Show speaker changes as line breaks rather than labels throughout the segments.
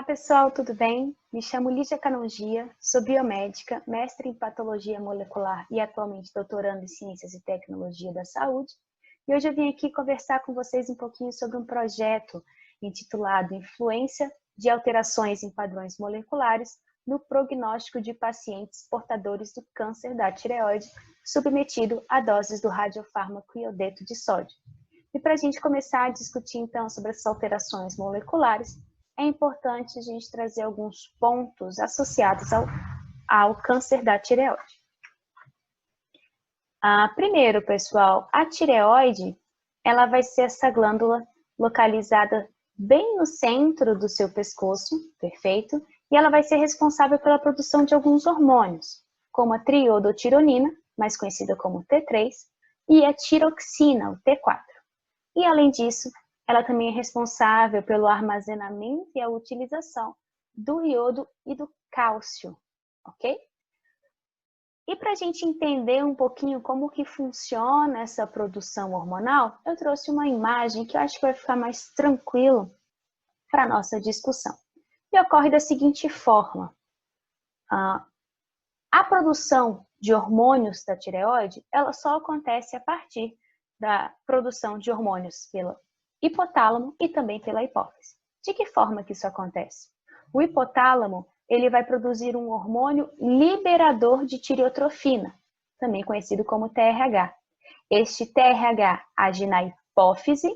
Olá pessoal, tudo bem? Me chamo Lídia Canongia, sou biomédica, mestre em patologia molecular e atualmente doutorando em ciências e tecnologia da saúde. E hoje eu vim aqui conversar com vocês um pouquinho sobre um projeto intitulado Influência de alterações em padrões moleculares no prognóstico de pacientes portadores do câncer da tireoide submetido a doses do radiofármaco iodeto de sódio. E para a gente começar a discutir então sobre essas alterações moleculares, é importante a gente trazer alguns pontos associados ao câncer da tireoide. Primeiro, pessoal, a tireoide, ela vai ser essa glândula localizada bem no centro do seu pescoço, perfeito? E ela vai ser responsável pela produção de alguns hormônios, como a triiodotironina, mais conhecida como T3, e a tiroxina, o T4. E além disso, ela também é responsável pelo armazenamento e a utilização do iodo e do cálcio, ok? E para a gente entender um pouquinho como que funciona essa produção hormonal, eu trouxe uma imagem que eu acho que vai ficar mais tranquilo para a nossa discussão. E ocorre da seguinte forma. A produção de hormônios da tireoide, ela só acontece a partir da produção de hormônios pelo hipotálamo e também pela hipófise. De que forma que isso acontece? O hipotálamo, ele vai produzir um hormônio liberador de tireotrofina, também conhecido como TRH. Este TRH age na hipófise.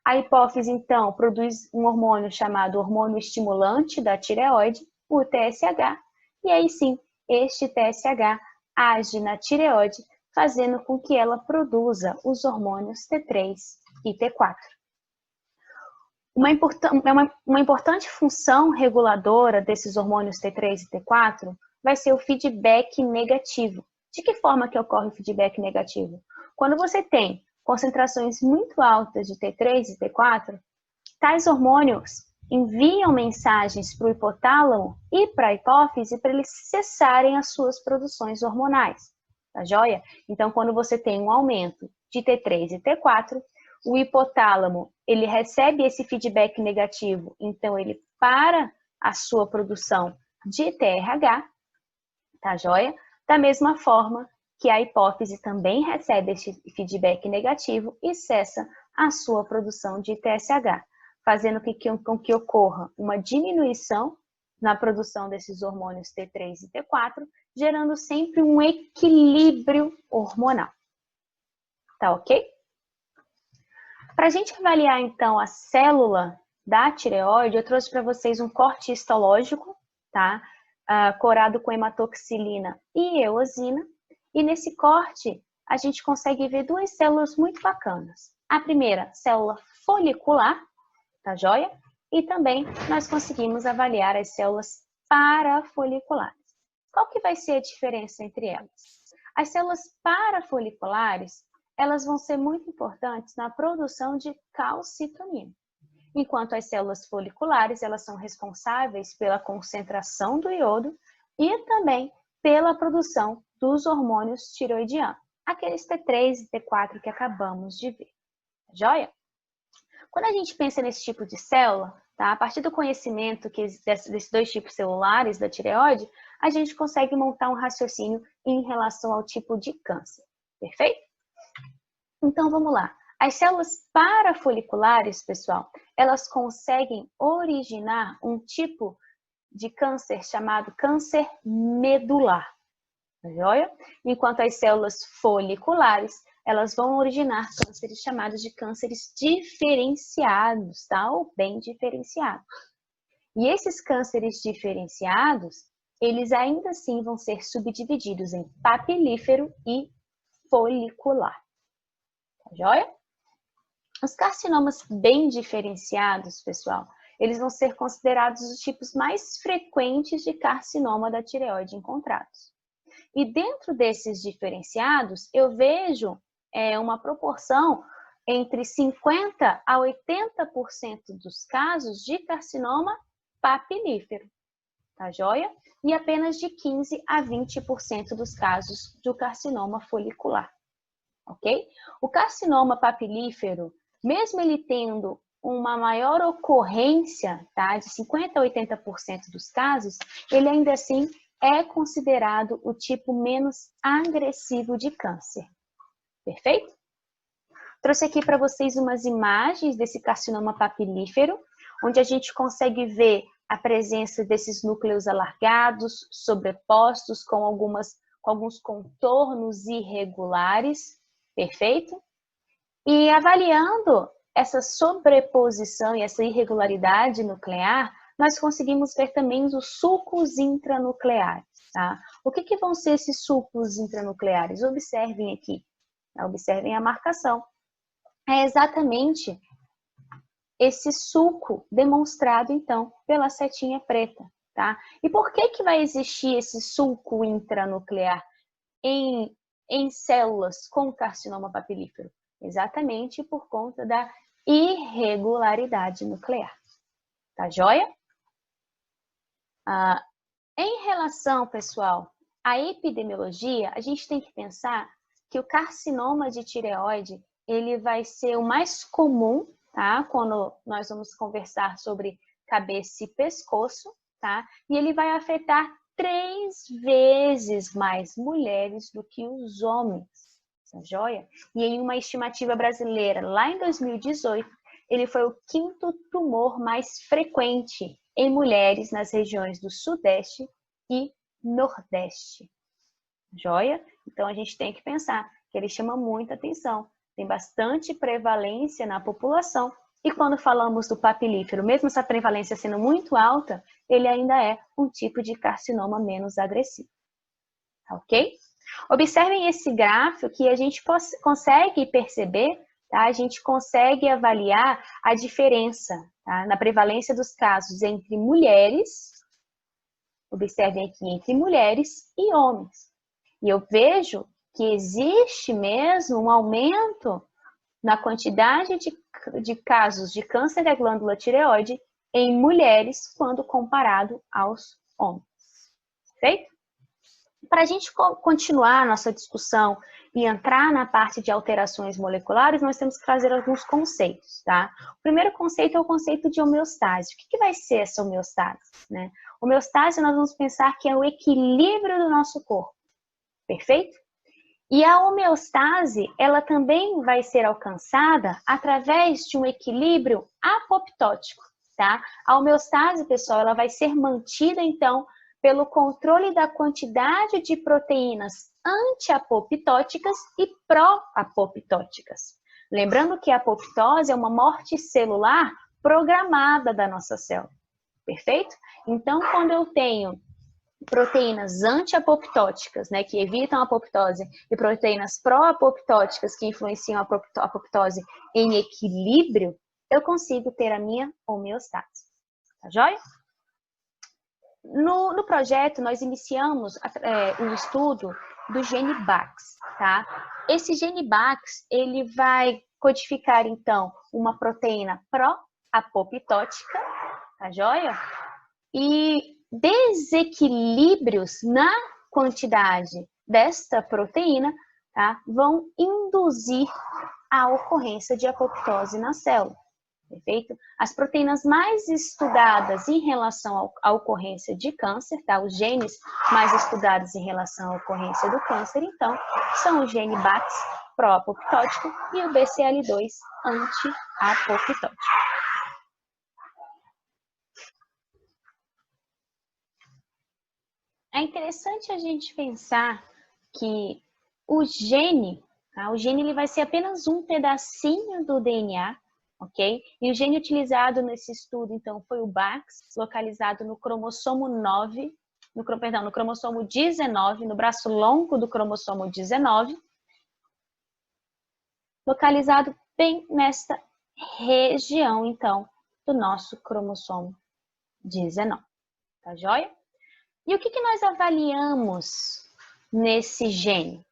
A hipófise, então, produz um hormônio chamado hormônio estimulante da tireoide, o TSH, e aí sim, este TSH age na tireoide, fazendo com que ela produza os hormônios T3 e T4. Uma importante função reguladora desses hormônios T3 e T4 vai ser o feedback negativo. De que forma que ocorre o feedback negativo? Quando você tem concentrações muito altas de T3 e T4, tais hormônios enviam mensagens para o hipotálamo e para a hipófise para eles cessarem as suas produções hormonais. Tá joia? Então, quando você tem um aumento de T3 e T4, o hipotálamo, ele recebe esse feedback negativo, então ele para a sua produção de TRH, tá joia? Da mesma forma que a hipófise também recebe esse feedback negativo e cessa a sua produção de TSH, fazendo com que ocorra uma diminuição na produção desses hormônios T3 e T4, gerando sempre um equilíbrio hormonal. Tá ok? Para a gente avaliar, então, a célula da tireoide, eu trouxe para vocês um corte histológico, tá? Corado com hematoxilina e eosina. E nesse corte, a gente consegue ver duas células muito bacanas. A primeira, célula folicular, tá joia? E também nós conseguimos avaliar as células parafoliculares. Qual que vai ser a diferença entre elas? As células parafoliculares, elas vão ser muito importantes na produção de calcitonina, enquanto as células foliculares, elas são responsáveis pela concentração do iodo e também pela produção dos hormônios tiroidianos, aqueles T3 e T4 que acabamos de ver. Joia? Quando a gente pensa nesse tipo de célula, tá? A partir do conhecimento desses dois tipos celulares da tireoide, a gente consegue montar um raciocínio em relação ao tipo de câncer. Perfeito? Então, vamos lá. As células parafoliculares, pessoal, elas conseguem originar um tipo de câncer chamado câncer medular. Joia? Enquanto as células foliculares, elas vão originar cânceres chamados de cânceres diferenciados, tá? Ou bem diferenciados. E esses cânceres diferenciados, eles ainda assim vão ser subdivididos em papilífero e folicular. Tá joia? Os carcinomas bem diferenciados, pessoal, eles vão ser considerados os tipos mais frequentes de carcinoma da tireoide encontrados. E dentro desses diferenciados, eu vejo uma proporção entre 50% a 80% dos casos de carcinoma papilífero, tá joia? E apenas de 15% a 20% dos casos do carcinoma folicular, ok? O carcinoma papilífero, mesmo ele tendo uma maior ocorrência, tá, de 50% a 80% dos casos, ele ainda assim é considerado o tipo menos agressivo de câncer. Perfeito? Trouxe aqui para vocês umas imagens desse carcinoma papilífero, onde a gente consegue ver a presença desses núcleos alargados, sobrepostos, com alguns contornos irregulares. Perfeito? E avaliando essa sobreposição e essa irregularidade nuclear, nós conseguimos ver também os sulcos intranucleares. Tá? O que vão ser esses sulcos intranucleares? Observem aqui. Observem a marcação. É exatamente esse sulco demonstrado, então, pela setinha preta. Tá? E por que vai existir esse sulco intranuclear em células com carcinoma papilífero? Exatamente por conta da irregularidade nuclear. Tá joia? Em relação, pessoal, à epidemiologia, a gente tem que pensar que o carcinoma de tireoide, ele vai ser o mais comum, tá? Quando nós vamos conversar sobre cabeça e pescoço, tá? E ele vai afetar 3 vezes mais mulheres do que os homens, tá joia? E em uma estimativa brasileira, lá em 2018, ele foi o 5º tumor mais frequente em mulheres nas regiões do Sudeste e Nordeste. Joia? Então, a gente tem que pensar que ele chama muita atenção. Tem bastante prevalência na população. E quando falamos do papilífero, mesmo essa prevalência sendo muito alta, ele ainda é um tipo de carcinoma menos agressivo. Ok? Observem esse gráfico que a gente consegue perceber, tá? A gente consegue avaliar a diferença, tá? Na prevalência dos casos entre mulheres, observem aqui, entre mulheres e homens. E eu vejo que existe mesmo um aumento na quantidade de casos de câncer da glândula tireoide em mulheres quando comparado aos homens. Perfeito? Para a gente continuar a nossa discussão e entrar na parte de alterações moleculares, nós temos que fazer alguns conceitos, tá? O primeiro conceito é o conceito de homeostase. O que vai ser essa homeostase, né? Homeostase, nós vamos pensar que é o equilíbrio do nosso corpo. Perfeito? E a homeostase, ela também vai ser alcançada através de um equilíbrio apoptótico, tá? A homeostase, pessoal, ela vai ser mantida, então, pelo controle da quantidade de proteínas anti-apoptóticas e pró-apoptóticas. Lembrando que a apoptose é uma morte celular programada da nossa célula. Perfeito? Então, quando eu tenho proteínas anti-apoptóticas, né, que evitam a apoptose, e proteínas pró-apoptóticas que influenciam a apoptose em equilíbrio, eu consigo ter a minha homeostase. Tá joia? No projeto, nós iniciamos um estudo do gene BAX, tá? Esse gene BAX, ele vai codificar, então, uma proteína pró-apoptótica, tá joia? E desequilíbrios na quantidade desta proteína, tá, vão induzir a ocorrência de apoptose na célula. Perfeito? As proteínas mais estudadas em relação à ocorrência de câncer, tá, os genes mais estudados em relação à ocorrência do câncer, então, são o gene BAX pró-apoptótico e o BCL2 anti-apoptótico. É interessante a gente pensar que o gene, tá? O gene ele vai ser apenas um pedacinho do DNA, ok? E o gene utilizado nesse estudo, então, foi o BAX, localizado no cromossomo 9, no cromossomo 19, no braço longo do cromossomo 19, localizado bem nesta região, então, do nosso cromossomo 19. Tá joia? E o que nós avaliamos nesse gene?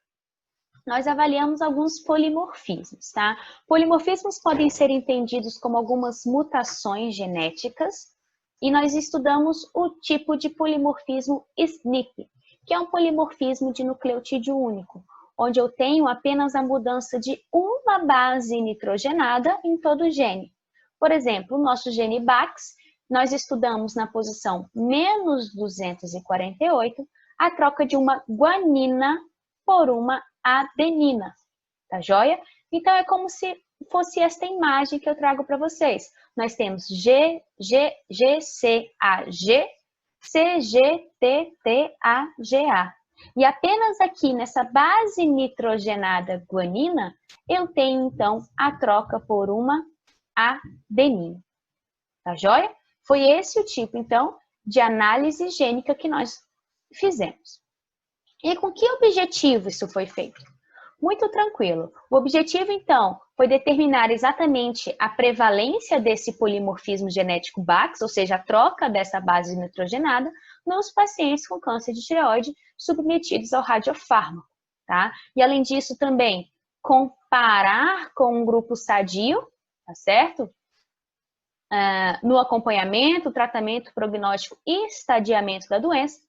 Nós avaliamos alguns polimorfismos, tá? Polimorfismos podem ser entendidos como algumas mutações genéticas e nós estudamos o tipo de polimorfismo SNP, que é um polimorfismo de nucleotídeo único, onde eu tenho apenas a mudança de uma base nitrogenada em todo o gene. Por exemplo, o nosso gene Bax, nós estudamos na posição menos 248 a troca de uma guanina por uma adenina, tá joia? Então, é como se fosse esta imagem que eu trago para vocês. Nós temos G, G, G, C, A, G, C, G, T, T, A, G, A. E apenas aqui nessa base nitrogenada guanina, eu tenho, então, a troca por uma adenina. Tá joia? Foi esse o tipo, então, de análise gênica que nós fizemos. E com que objetivo isso foi feito? Muito tranquilo. O objetivo, então, foi determinar exatamente a prevalência desse polimorfismo genético Bax, ou seja, a troca dessa base nitrogenada, nos pacientes com câncer de tireoide submetidos ao radiofármaco, tá? E, além disso, também comparar com um grupo sadio, tá certo? No acompanhamento, tratamento, prognóstico e estadiamento da doença,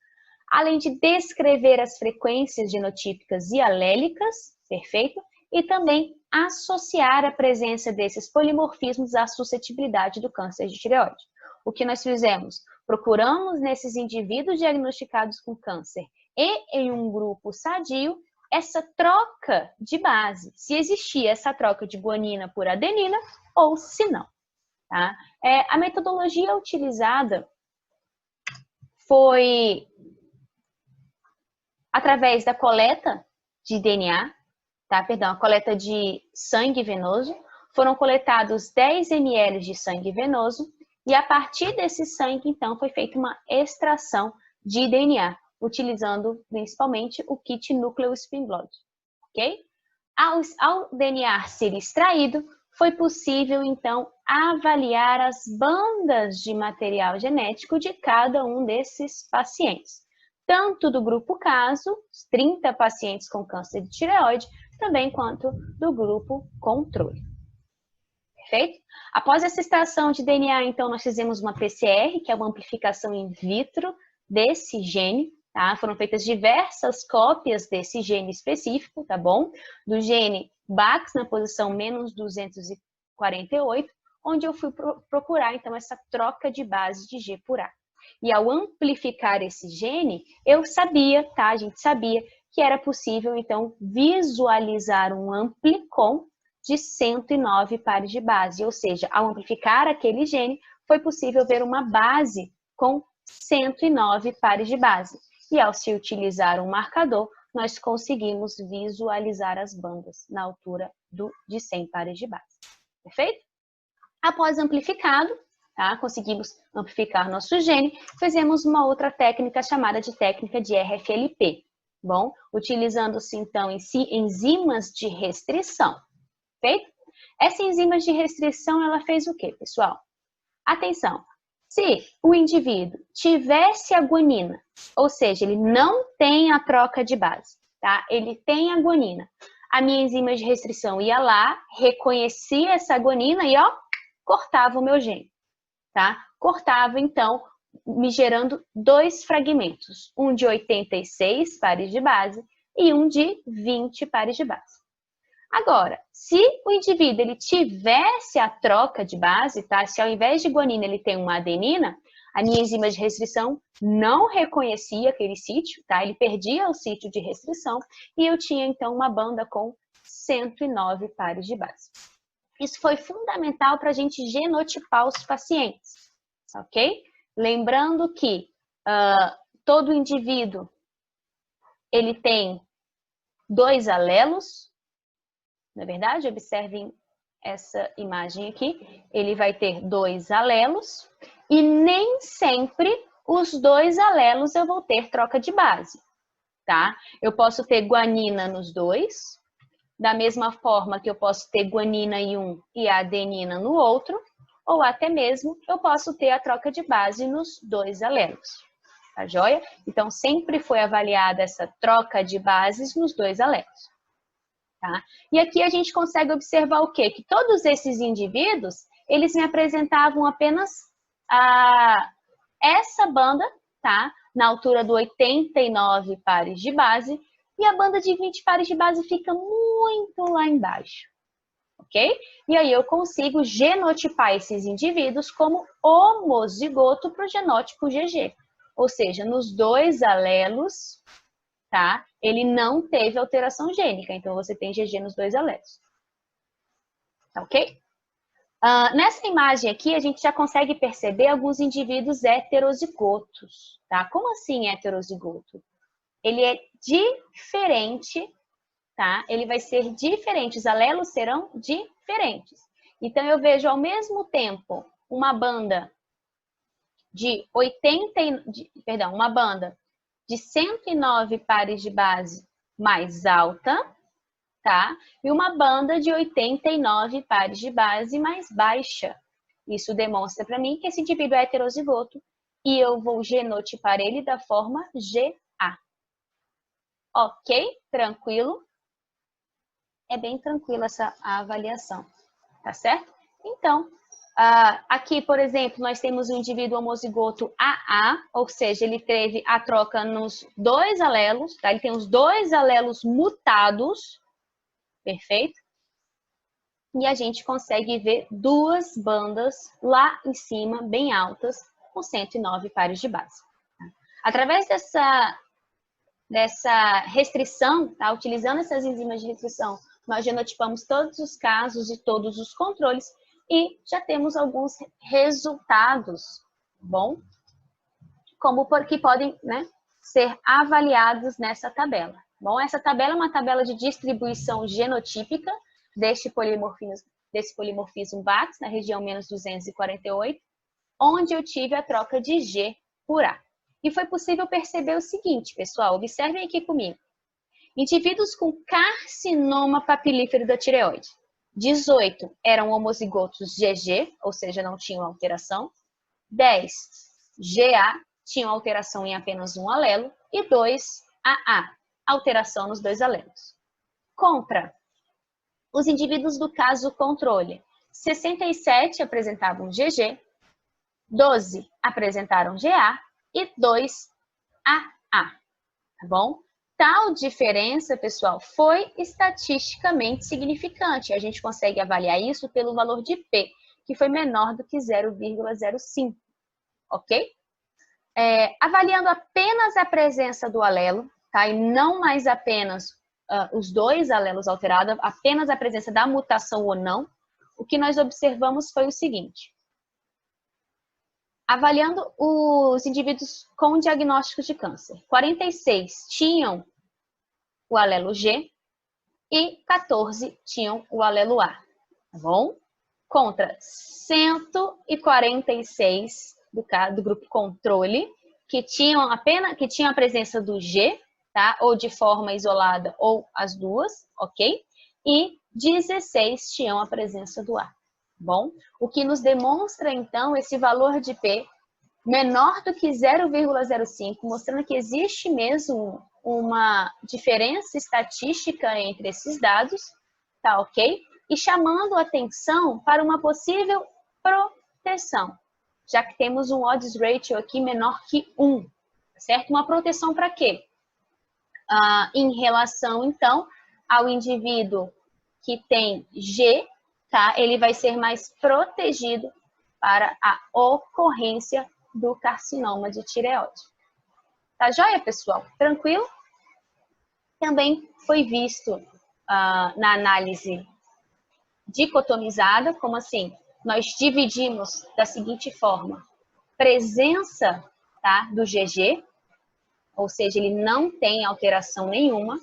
além de descrever as frequências genotípicas e alélicas, perfeito? E também associar a presença desses polimorfismos à suscetibilidade do câncer de tireoide. O que nós fizemos? Procuramos nesses indivíduos diagnosticados com câncer e em um grupo sadio, essa troca de base, se existia essa troca de guanina por adenina ou se não. Tá? A metodologia utilizada foi através da coleta de DNA, tá? Perdão, a coleta de sangue venoso. Foram coletados 10 ml de sangue venoso e a partir desse sangue, então, foi feita uma extração de DNA, utilizando principalmente o kit Nucleo Spin Blood, ok? Ao DNA ser extraído, foi possível, então, avaliar as bandas de material genético de cada um desses pacientes. Tanto do grupo caso, 30 pacientes com câncer de tireoide, também quanto do grupo controle. Perfeito? Após essa extração de DNA, então, nós fizemos uma PCR, que é uma amplificação in vitro desse gene, tá? Foram feitas diversas cópias desse gene específico, tá bom? Do gene Bax na posição menos 248, onde eu fui procurar, então, essa troca de base de G por A. E ao amplificar esse gene, eu sabia, tá? A gente sabia que era possível, então, visualizar um amplicon de 109 pares de base. Ou seja, ao amplificar aquele gene, foi possível ver uma base com 109 pares de base. E ao se utilizar um marcador, nós conseguimos visualizar as bandas na altura de 100 pares de base. Perfeito? Após amplificado, tá? Conseguimos amplificar nosso gene, fizemos uma outra técnica chamada de técnica de RFLP. Bom, utilizando-se então enzimas de restrição. Perfeito? Essa enzima de restrição, ela fez o quê, pessoal? Atenção! Se o indivíduo tivesse a guanina, ou seja, ele não tem a troca de base, tá? Ele tem a guanina. A minha enzima de restrição ia lá, reconhecia essa guanina e, ó, cortava o meu gene, tá? Cortava, então, me gerando dois fragmentos, um de 86 pares de base e um de 20 pares de base. Agora, se o indivíduo ele tivesse a troca de base, tá? Se ao invés de guanina ele tem uma adenina, a minha enzima de restrição não reconhecia aquele sítio, tá? Ele perdia o sítio de restrição e eu tinha então uma banda com 109 pares de base. Isso foi fundamental para a gente genotipar os pacientes, ok? Lembrando que todo indivíduo ele tem 2 alelos. Na verdade, observem essa imagem aqui, ele vai ter 2 alelos e nem sempre os 2 alelos eu vou ter troca de base, tá? Eu posso ter guanina nos 2, da mesma forma que eu posso ter guanina em um e adenina no outro, ou até mesmo eu posso ter a troca de base nos 2 alelos, tá joia? Então, sempre foi avaliada essa troca de bases nos 2 alelos. Tá? E aqui a gente consegue observar o quê? Que todos esses indivíduos, eles me apresentavam apenas essa banda, tá? Na altura do 89 pares de base, e a banda de 20 pares de base fica muito lá embaixo, ok? E aí eu consigo genotipar esses indivíduos como homozigoto para o genótipo GG. Ou seja, nos dois alelos, tá? Ele não teve alteração gênica, então você tem GG nos dois alelos. Tá ok? Nessa imagem aqui, a gente já consegue perceber alguns indivíduos heterozigotos, tá? Como assim heterozigoto? Ele é diferente, tá? Ele vai ser diferente, os alelos serão diferentes. Então, eu vejo ao mesmo tempo uma banda de 109 pares de base mais alta, tá? E uma banda de 89 pares de base mais baixa. Isso demonstra para mim que esse indivíduo é heterozigoto e eu vou genotipar ele da forma GA. Ok? Tranquilo? É bem tranquila essa avaliação, tá certo? Então, aqui, por exemplo, nós temos um indivíduo homozigoto AA, ou seja, ele teve a troca nos dois alelos, tá? Ele tem os dois alelos mutados, perfeito? E a gente consegue ver duas bandas lá em cima, bem altas, com 109 pares de base. Tá? Através dessa restrição, tá? Utilizando essas enzimas de restrição, nós genotipamos todos os casos e todos os controles e já temos alguns resultados, bom? Como que podem, né, ser avaliados nessa tabela. Bom, essa tabela é uma tabela de distribuição genotípica desse polimorfismo BAX, na região menos 248, onde eu tive a troca de G por A. E foi possível perceber o seguinte, pessoal, observem aqui comigo. Indivíduos com carcinoma papilífero da tireoide. 18 eram homozigotos GG, ou seja, não tinham alteração. 10, GA, tinham alteração em apenas um alelo. E 2, AA, alteração nos dois alelos. Contra os indivíduos do caso controle. 67 apresentavam GG, 12 apresentaram GA e 2 AA, tá bom? Tal diferença, pessoal, foi estatisticamente significante. A gente consegue avaliar isso pelo valor de P, que foi menor do que 0,05, ok? Avaliando apenas a presença do alelo, tá? E não mais apenas os dois alelos alterados, apenas a presença da mutação ou não, o que nós observamos foi o seguinte. Avaliando os indivíduos com diagnóstico de câncer, 46 tinham o alelo G e 14 tinham o alelo A, tá bom? Contra 146 do grupo controle, que tinham a presença do G, tá? Ou de forma isolada ou as duas, ok? E 16 tinham a presença do A, tá bom? O que nos demonstra, então, esse valor de P menor do que 0,05, mostrando que existe mesmo uma diferença estatística entre esses dados, tá ok? E chamando atenção para uma possível proteção, já que temos um odds ratio aqui menor que 1, certo? Uma proteção para quê? Em relação, então, ao indivíduo que tem G, tá? Ele vai ser mais protegido para a ocorrência do carcinoma de tireoide. Tá joia, pessoal? Tranquilo? Também foi visto na análise dicotomizada, como assim? Nós dividimos da seguinte forma. Presença, tá, do GG, ou seja, ele não tem alteração nenhuma,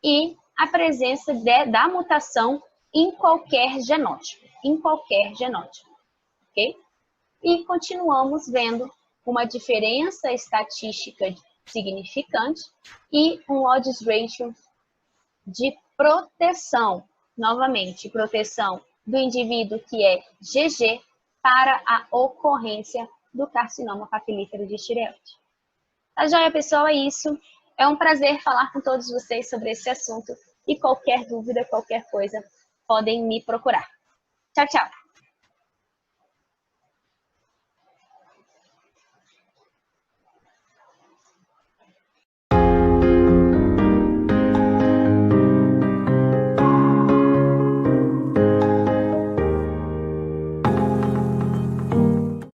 e a presença da mutação em qualquer genótipo, ok? E continuamos vendo uma diferença estatística significante e um odds ratio de proteção, novamente, proteção do indivíduo que é GG para a ocorrência do carcinoma papilífero de tireoide. Tá joia, pessoal? É isso. É um prazer falar com todos vocês sobre esse assunto e qualquer dúvida, qualquer coisa, podem me procurar. Tchau, tchau!